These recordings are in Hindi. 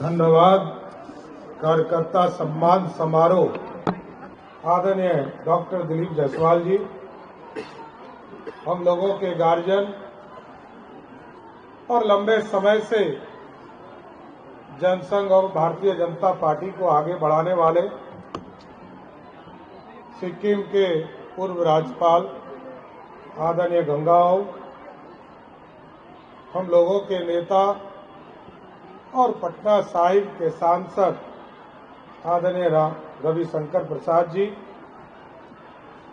धन्यवाद। कार्यकर्ता सम्मान समारोह, आदरणीय डॉक्टर दिलीप जायसवाल जी, हम लोगों के गार्जियन और लंबे समय से जनसंघ और भारतीय जनता पार्टी को आगे बढ़ाने वाले सिक्किम के पूर्व राज्यपाल आदरणीय गंगाओ, हम लोगों के नेता और पटना साहिब के सांसद आदरणीय रविशंकर प्रसाद जी,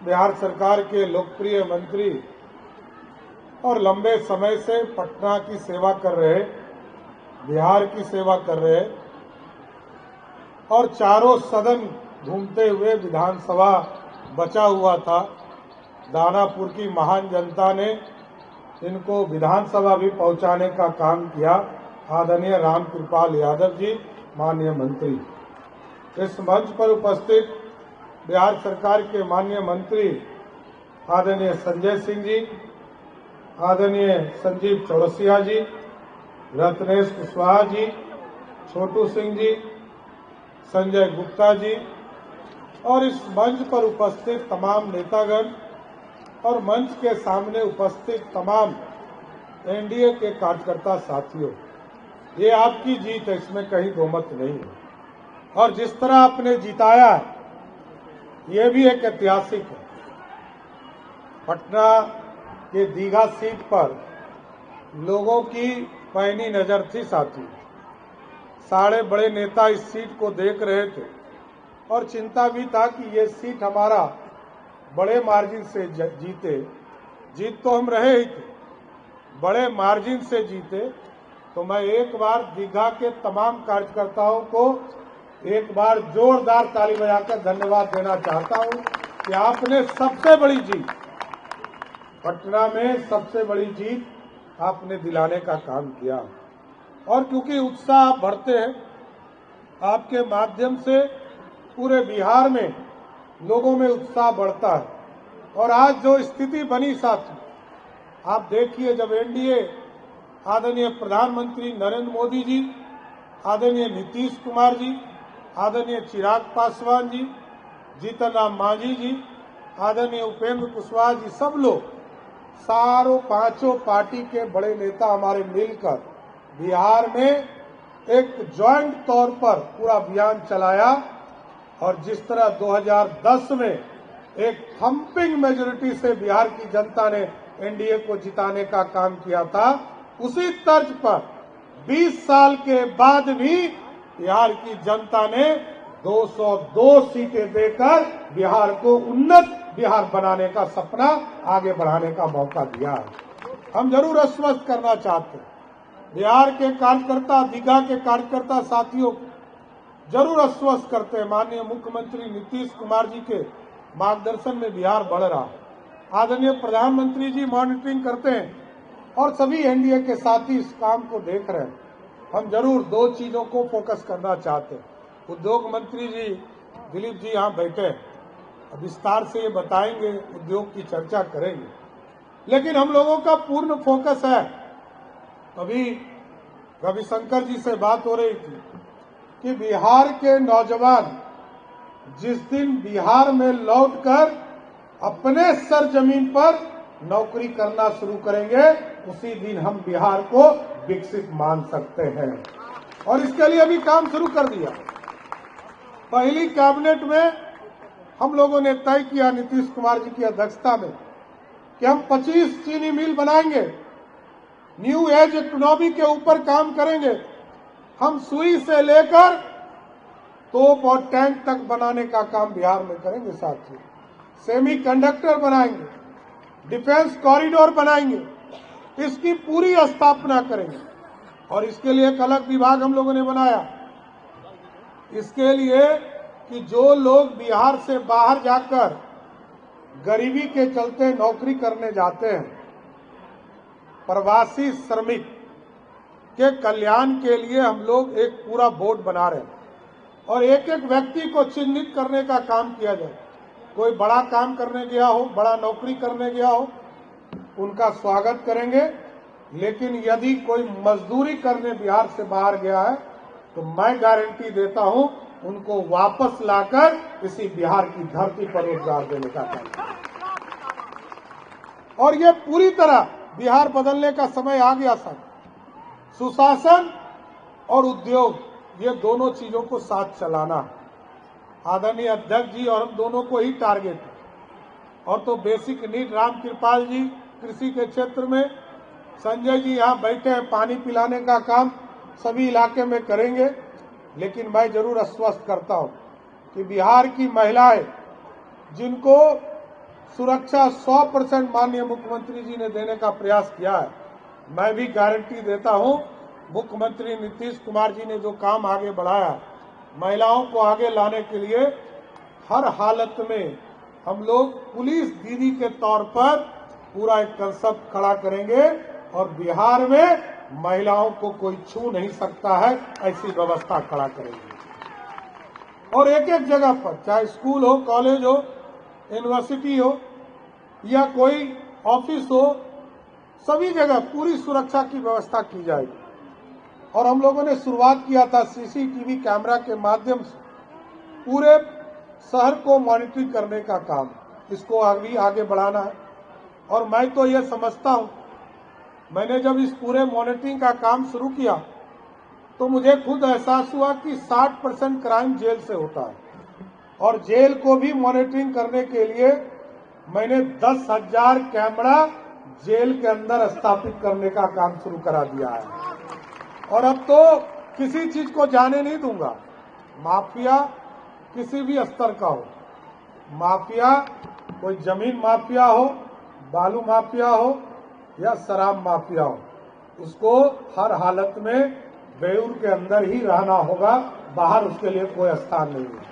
बिहार सरकार के लोकप्रिय मंत्री और लंबे समय से पटना की सेवा कर रहे, बिहार की सेवा कर रहे और चारों सदन घूमते हुए विधानसभा बचा हुआ था। दानापुर की महान जनता ने इनको विधानसभा भी पहुंचाने का काम किया। आदरणीय रामकृपाल यादव जी, माननीय मंत्री, इस मंच पर उपस्थित बिहार सरकार के माननीय मंत्री आदरणीय संजय सिंह जी, आदरणीय संजीव चौरसिया जी, रत्नेश कुशवाहा जी, छोटू सिंह जी, संजय गुप्ता जी और इस मंच पर उपस्थित तमाम नेतागण और मंच के सामने उपस्थित तमाम एनडीए के कार्यकर्ता साथियों, ये आपकी जीत है, इसमें कहीं दो मत नहीं है। और जिस तरह आपने जिताया है, ये भी एक ऐतिहासिक है। पटना के दीघा सीट पर लोगों की पैनी नजर थी साथी, सारे बड़े नेता इस सीट को देख रहे थे और चिंता भी था कि ये सीट हमारा बड़े मार्जिन से जीते। जीत तो हम रहे ही थे, बड़े मार्जिन से जीते। तो मैं एक बार दीघा के तमाम कार्यकर्ताओं को एक बार जोरदार ताली बजाकर धन्यवाद देना चाहता हूं कि आपने सबसे बड़ी जीत, पटना में सबसे बड़ी जीत आपने दिलाने का काम किया। और क्योंकि उत्साह आप बढ़ते हैं, आपके माध्यम से पूरे बिहार में लोगों में उत्साह बढ़ता है। और आज जो स्थिति बनी साथी, आप देखिए, जब एनडीए आदरणीय प्रधानमंत्री नरेंद्र मोदी जी, आदरणीय नीतीश कुमार जी, आदरणीय चिराग पासवान जी, जीतन राम मांझी जी, आदरणीय उपेंद्र कुशवाहा जी, सब लोग, सारों पांचों पार्टी के बड़े नेता हमारे मिलकर बिहार में एक ज्वाइंट तौर पर पूरा अभियान चलाया। और जिस तरह 2010 में एक थंपिंग मेजोरिटी से बिहार की जनता ने एनडीए को जिताने का काम किया था, उसी तर्ज पर 20 साल के बाद भी बिहार की जनता ने 202 सीटें देकर बिहार को उन्नत बिहार बनाने का सपना आगे बढ़ाने का मौका दिया। हम जरूर आश्वस्त करना चाहते हैं बिहार के कार्यकर्ता, दीघा के कार्यकर्ता साथियों, जरूर आश्वस्त करते हैं, माननीय मुख्यमंत्री नीतीश कुमार जी के मार्गदर्शन में बिहार बढ़ रहा है। आदरणीय प्रधानमंत्री जी मॉनिटरिंग करते हैं और सभी एनडीए के साथी इस काम को देख रहे हैं। हम जरूर दो चीजों को फोकस करना चाहते हैं। उद्योग मंत्री जी दिलीप जी यहाँ बैठे हैं, विस्तार से ये बताएंगे, उद्योग की चर्चा करेंगे। लेकिन हम लोगों का पूर्ण फोकस है, अभी रविशंकर जी से बात हो रही थी कि बिहार के नौजवान जिस दिन बिहार में लौटकर अपने सरजमीन पर नौकरी करना शुरू करेंगे, उसी दिन हम बिहार को विकसित मान सकते हैं। और इसके लिए अभी काम शुरू कर दिया। पहली कैबिनेट में हम लोगों ने तय किया नीतीश कुमार जी की अध्यक्षता में कि हम 25 चीनी मिल बनाएंगे, न्यू एज इकोनॉमी के ऊपर काम करेंगे। हम सुई से लेकर तोप और टैंक तक बनाने का काम बिहार में करेंगे साथियों। सेमी कंडक्टर बनाएंगे, डिफेंस कॉरिडोर बनाएंगे, इसकी पूरी स्थापना करेंगे। और इसके लिए एक अलग विभाग हम लोगों ने बनाया, इसके लिए कि जो लोग बिहार से बाहर जाकर गरीबी के चलते नौकरी करने जाते हैं, प्रवासी श्रमिक के कल्याण के लिए हम लोग एक पूरा बोर्ड बना रहे हैं और एक एक व्यक्ति को चिन्हित करने का काम किया जाए। कोई बड़ा काम करने गया हो, बड़ा नौकरी करने गया हो, उनका स्वागत करेंगे। लेकिन यदि कोई मजदूरी करने बिहार से बाहर गया है तो मैं गारंटी देता हूं उनको वापस लाकर इसी बिहार की धरती पर रोजगार देने का काम। और ये पूरी तरह बिहार बदलने का समय आ गया सर। सुशासन और उद्योग, ये दोनों चीजों को साथ चलाना है। आदरणीय अध्यक्ष जी और हम दोनों को ही टारगेट है। और तो बेसिक नीड राम कृपाल जी कृषि के क्षेत्र में, संजय जी यहाँ बैठे हैं, पानी पिलाने का काम सभी इलाके में करेंगे। लेकिन मैं जरूर आश्वस्त करता हूँ कि बिहार की महिलाएं जिनको सुरक्षा 100% माननीय मुख्यमंत्री जी ने देने का प्रयास किया है, मैं भी गारंटी देता हूं मुख्यमंत्री नीतीश कुमार जी ने जो काम आगे बढ़ाया, महिलाओं को आगे लाने के लिए हर हालत में हम लोग पुलिस दीदी के तौर पर पूरा एक कंसेप्ट खड़ा करेंगे और बिहार में महिलाओं को कोई छू नहीं सकता है, ऐसी व्यवस्था खड़ा करेंगे। और एक एक जगह पर, चाहे स्कूल हो, कॉलेज हो, यूनिवर्सिटी हो या कोई ऑफिस हो, सभी जगह पूरी सुरक्षा की व्यवस्था की जाएगी। और हम लोगों ने शुरुआत किया था सीसीटीवी कैमरा के माध्यम से पूरे शहर को मॉनिटरिंग करने का काम, इसको आगे बढ़ाना है। और मैं तो ये समझता हूं, मैंने जब इस पूरे मॉनिटरिंग का काम शुरू किया तो मुझे खुद एहसास हुआ कि 60% क्राइम जेल से होता है। और जेल को भी मॉनिटरिंग करने के लिए मैंने 10,000 कैमरा जेल के अंदर स्थापित करने का काम शुरू करा दिया है। और अब तो किसी चीज को जाने नहीं दूंगा। माफिया किसी भी स्तर का हो, माफिया कोई जमीन माफिया हो, बालू माफिया हो या शराब माफिया हो, उसको हर हालत में बेऊर के अंदर ही रहना होगा, बाहर उसके लिए कोई स्थान नहीं है।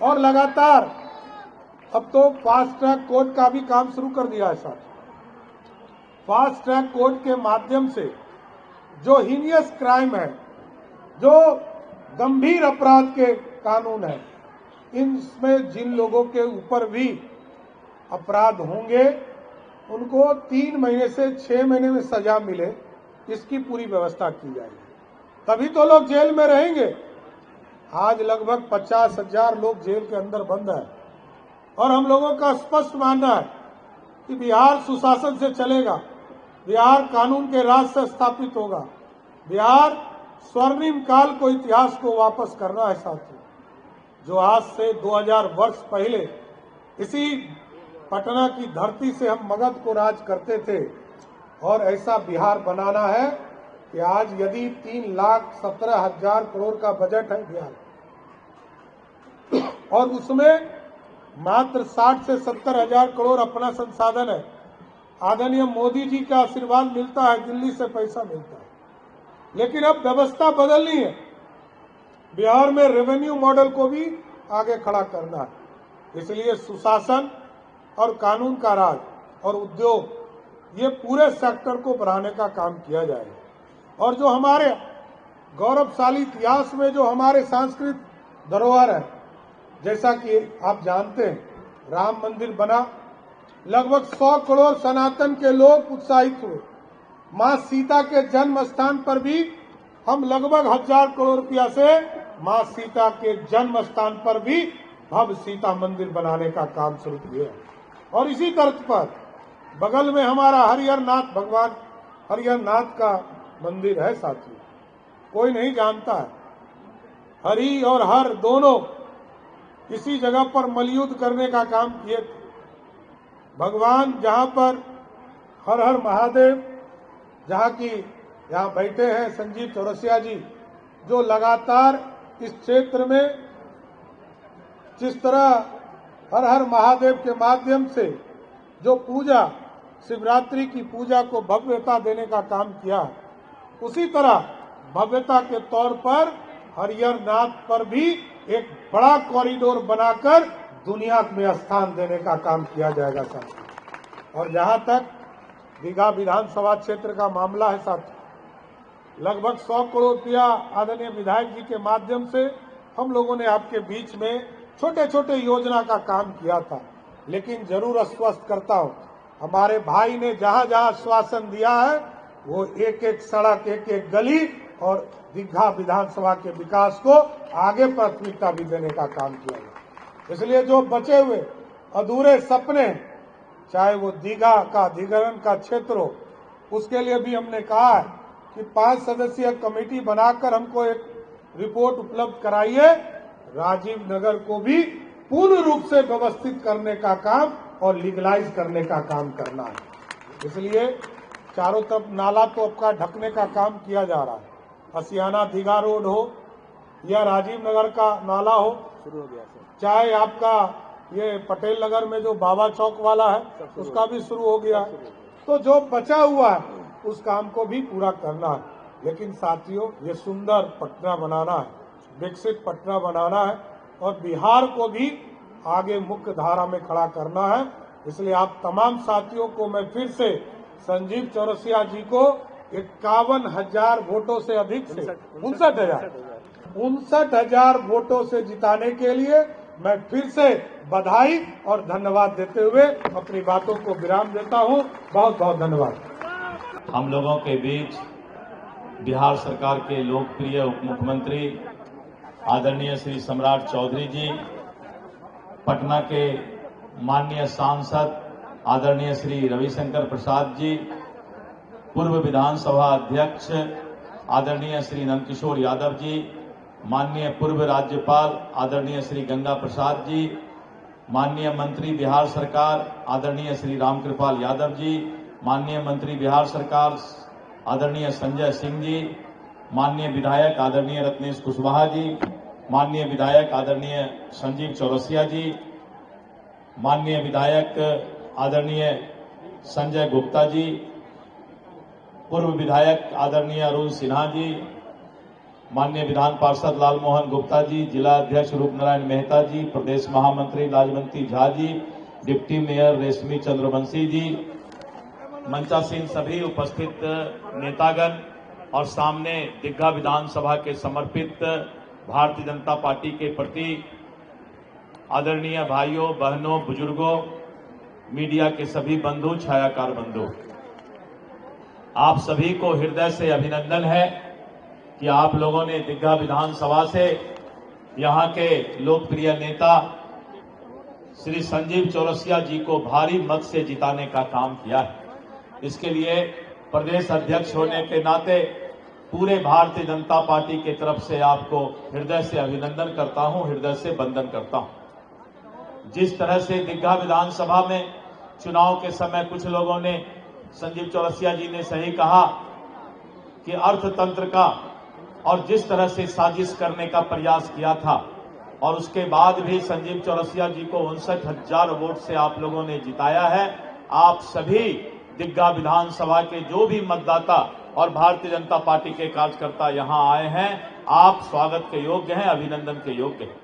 और लगातार अब तो फास्ट ट्रैक कोर्ट का भी काम शुरू कर दिया है सर। फास्ट ट्रैक कोर्ट के माध्यम से जो हीनियस क्राइम है, जो गंभीर अपराध के कानून है, इनमें जिन लोगों के ऊपर भी अपराध होंगे उनको 3 महीने से 6 महीने में सजा मिले, इसकी पूरी व्यवस्था की जाएगी। तभी तो लोग जेल में रहेंगे। आज लगभग 50,000 लोग जेल के अंदर बंद है। और हम लोगों का स्पष्ट मानना है कि बिहार सुशासन से चलेगा, बिहार कानून के राज से स्थापित होगा, बिहार स्वर्णिम काल को, इतिहास को वापस करना है साथियों। जो आज से 2000 वर्ष पहले इसी पटना की धरती से हम मगध को राज करते थे, और ऐसा बिहार बनाना है कि आज यदि 3,17,000 करोड़ का बजट है बिहार, और उसमें मात्र 60 से 70,000 करोड़ अपना संसाधन है। आदरणीय मोदी जी का आशीर्वाद मिलता है, दिल्ली से पैसा मिलता है, लेकिन अब व्यवस्था बदलनी है। बिहार में रेवेन्यू मॉडल को भी आगे खड़ा करना है। इसलिए सुशासन और कानून का राज और उद्योग, ये पूरे सेक्टर को बढ़ाने का काम किया जाएगा। और जो हमारे गौरवशाली इतिहास में जो हमारे सांस्कृतिक धरोहर है, जैसा कि आप जानते हैं, राम मंदिर बना, लगभग 100 करोड़ सनातन के लोग उत्साहित हुए। मां सीता के जन्म स्थान पर भी हम लगभग 1000 करोड़ रुपया से मां सीता के जन्म स्थान पर भी भव्य सीता मंदिर बनाने का काम शुरू किया। और इसी तर्ज पर बगल में हमारा हरिहर नाथ, भगवान हरिहर नाथ का मंदिर है साथियों, कोई नहीं जानता है। हरि और हर दोनों इसी जगह पर मलयुद्ध करने का काम किए थे। भगवान जहां पर हर हर महादेव, जहां की यहाँ बैठे हैं संजीव चौरसिया जी, जो लगातार इस क्षेत्र में जिस तरह हर हर महादेव के माध्यम से जो पूजा, शिवरात्रि की पूजा को भव्यता देने का काम किया, उसी तरह भव्यता के तौर पर हरिहर नाथ पर भी एक बड़ा कॉरिडोर बनाकर दुनिया में स्थान देने का काम किया जाएगा साथियों। और जहां तक दीघा विधानसभा क्षेत्र का मामला है साथियों, लगभग 100 करोड़ रुपया आदरणीय विधायक जी के माध्यम से हम लोगों ने आपके बीच में छोटे छोटे योजना का काम किया था। लेकिन जरूर आश्वस्त करता हूं, हमारे भाई ने जहां जहां आश्वासन दिया है, वो एक एक सड़क, एक एक गली और दीघा विधानसभा के विकास को आगे प्राथमिकता भी देने का काम किया गया। इसलिए जो बचे हुए अधूरे सपने, चाहे वो दीघा का अधिग्रहण का क्षेत्र हो, उसके लिए भी हमने कहा है कि 5 सदस्यीय कमेटी बनाकर हमको एक रिपोर्ट उपलब्ध कराइए। राजीव नगर को भी पूर्ण रूप से व्यवस्थित करने का काम और लीगलाइज करने का काम करना है। इसलिए चारों तरफ नाला तो आपका ढकने का काम किया जा रहा है। असियाना दीघा रोड हो या राजीव नगर का नाला हो, शुरू हो गया सर। चाहे आपका ये पटेल नगर में जो बाबा चौक वाला है उसका भी शुरू हो गया है। तो जो बचा हुआ है उस काम को भी पूरा करना है। लेकिन साथियों, ये सुंदर पटना बनाना है, विकसित पटना बनाना है और बिहार को भी आगे मुख्य धारा में खड़ा करना है। इसलिए आप तमाम साथियों को मैं फिर से संजीव चौरसिया जी को 51,000 वोटों से अधिक से 59,000 वोटों से जिताने के लिए मैं फिर से बधाई और धन्यवाद देते हुए अपनी बातों को विराम देता हूं। बहुत बहुत धन्यवाद। हम लोगों के बीच बिहार सरकार के लोकप्रिय उप मुख्यमंत्री आदरणीय श्री सम्राट चौधरी जी, पटना के माननीय सांसद आदरणीय श्री रविशंकर प्रसाद जी, पूर्व विधानसभा अध्यक्ष आदरणीय श्री नंदकिशोर यादव जी, माननीय पूर्व राज्यपाल आदरणीय श्री गंगा प्रसाद जी, माननीय मंत्री बिहार सरकार आदरणीय श्री रामकृपाल यादव जी, माननीय मंत्री बिहार सरकार आदरणीय संजय सिंह जी, माननीय विधायक आदरणीय रत्नेश कुशवाहा जी, माननीय विधायक आदरणीय संजीव चौरसिया जी, माननीय विधायक आदरणीय संजय गुप्ता जी, पूर्व विधायक आदरणीय अरुण सिन्हा जी, माननीय विधान पार्षद लालमोहन गुप्ता जी, जिला अध्यक्ष रूपनारायण मेहता जी, प्रदेश महामंत्री लाजवंती झा जी, डिप्टी मेयर रेशमी चंद्रवंशी जी, मंचासीन सभी उपस्थित नेतागण और सामने दीघा विधानसभा के समर्पित भारतीय जनता पार्टी के प्रति आदरणीय भाइयों, बहनों, बुजुर्गों, मीडिया के सभी बंधु, छायाकार बंधु, आप सभी को हृदय से अभिनंदन है कि आप लोगों ने दीघा विधानसभा से यहां के लोकप्रिय नेता श्री संजीव चौरसिया जी को भारी मत से जिताने का काम किया है। इसके लिए प्रदेश अध्यक्ष होने के नाते पूरे भारतीय जनता पार्टी की तरफ से आपको हृदय से अभिनंदन करता हूं, हृदय से वंदन करता हूं। जिस तरह से दीघा विधानसभा में चुनाव के समय कुछ लोगों ने, संजीव चौरसिया जी ने सही कहा कि अर्थतंत्र का और जिस तरह से साजिश करने का प्रयास किया था और उसके बाद भी संजीव चौरसिया जी को 59,000 वोट से आप लोगों ने जिताया है। आप सभी दीघा विधानसभा के जो भी मतदाता और भारतीय जनता पार्टी के कार्यकर्ता यहां आए हैं, आप स्वागत के योग्य हैं, अभिनंदन के योग्य हैं।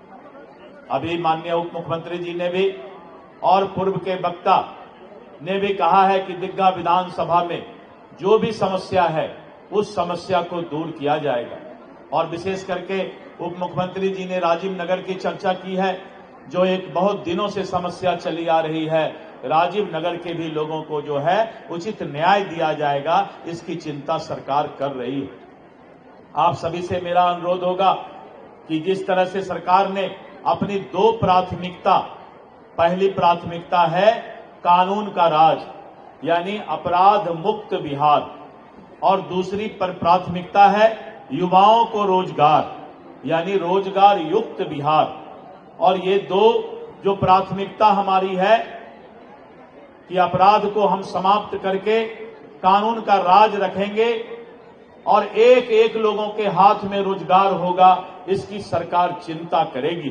अभी माननीय उप मुख्यमंत्री जी ने भी और पूर्व के वक्ता ने भी कहा है कि दीघा विधानसभा में जो भी समस्या है उस समस्या को दूर किया जाएगा। और विशेष करके उप मुख्यमंत्री जी ने राजीव नगर की चर्चा की है, जो एक बहुत दिनों से समस्या चली आ रही है। राजीव नगर के भी लोगों को जो है उचित न्याय दिया जाएगा, इसकी चिंता सरकार कर रही है। आप सभी से मेरा अनुरोध होगा कि जिस तरह से सरकार ने अपनी 2 प्राथमिकता, पहली प्राथमिकता है कानून का राज यानी अपराध मुक्त बिहार और दूसरी पर प्राथमिकता है युवाओं को रोजगार यानी रोजगार युक्त बिहार। और ये 2 जो प्राथमिकता हमारी है कि अपराध को हम समाप्त करके कानून का राज रखेंगे और एक एक लोगों के हाथ में रोजगार होगा, इसकी सरकार चिंता करेगी।